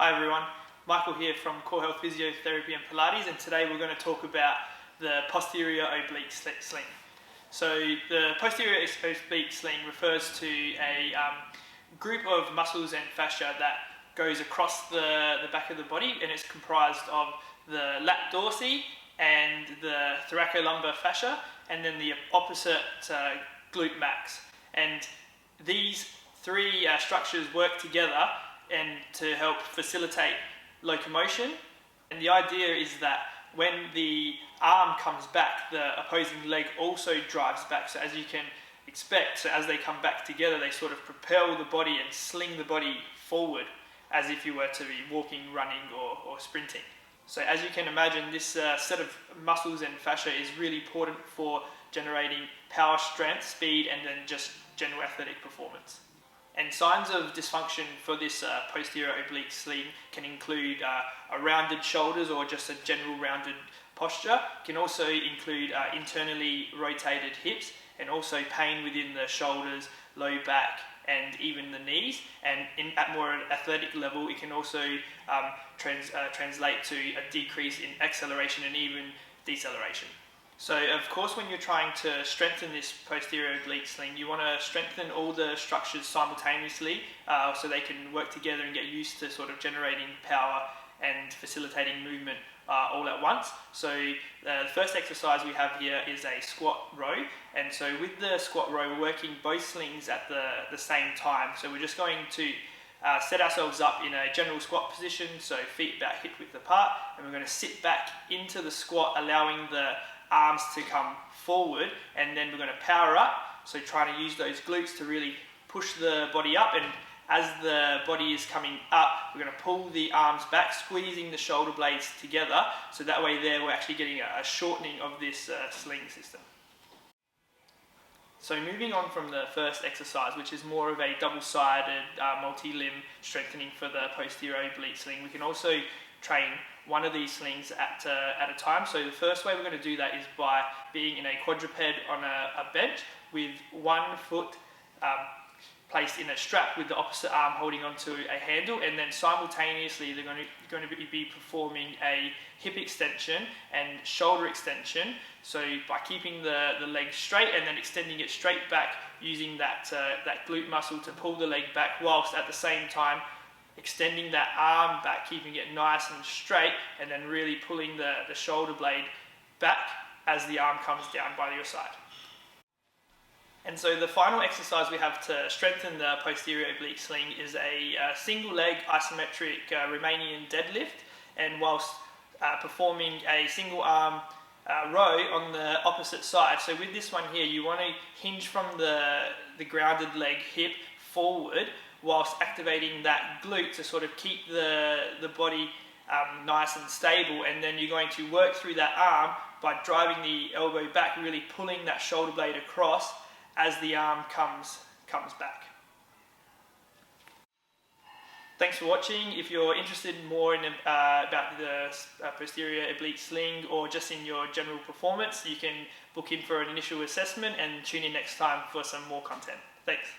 Hi everyone, Michael here from Core Health Physiotherapy and Pilates, and today we're going to talk about the posterior oblique sling. So the posterior oblique sling refers to a group of muscles and fascia that goes across the back of the body, and it's comprised of the lat dorsi and the thoracolumbar fascia, and then the opposite glute max. And these three structures work together and to help facilitate locomotion. And the idea is that when the arm comes back, the opposing leg also drives back. So as you can expect, so as they come back together, they sort of propel the body and sling the body forward as if you were to be walking, running or sprinting. So as you can imagine, this set of muscles and fascia is really important for generating power, strength, speed, and then just general athletic performance. And signs of dysfunction for this posterior oblique sling can include rounded shoulders or just a general rounded posture. It can also include internally rotated hips and also pain within the shoulders, low back, and even the knees. And at more athletic level, it can also translate to a decrease in acceleration and even deceleration. So of course, when you're trying to strengthen this posterior oblique sling, you want to strengthen all the structures simultaneously so they can work together and get used to sort of generating power and facilitating movement all at once. So the first exercise we have here is a squat row, and so with the squat row we're working both slings at the same time. So we're just going to set ourselves up in a general squat position, so feet about hip width apart, and we're going to sit back into the squat, allowing the arms to come forward, and then we're going to power up, so trying to use those glutes to really push the body up. And as the body is coming up, we're going to pull the arms back, squeezing the shoulder blades together, so that way there we're actually getting a shortening of this sling system. So moving on from the first exercise, which is more of a double-sided multi-limb strengthening for the posterior oblique sling, we can also train one of these slings at a time. So the first way we're going to do that is by being in a quadruped on a bench with one foot placed in a strap with the opposite arm holding onto a handle, and then simultaneously they're going to be performing a hip extension and shoulder extension. So by keeping the leg straight and then extending it straight back, using that glute muscle to pull the leg back, whilst at the same time extending that arm back, keeping it nice and straight, and then really pulling the shoulder blade back as the arm comes down by your side. And so the final exercise we have to strengthen the posterior oblique sling is a single leg isometric Romanian deadlift, and whilst performing a single arm row on the opposite side. So with this one here, you want to hinge from the grounded leg hip forward, whilst activating that glute to sort of keep the body nice and stable, and then you're going to work through that arm by driving the elbow back, really pulling that shoulder blade across as the arm comes back. Thanks for watching. If you're interested more in about the posterior oblique sling or just in your general performance, you can book in for an initial assessment and tune in next time for some more content. Thanks.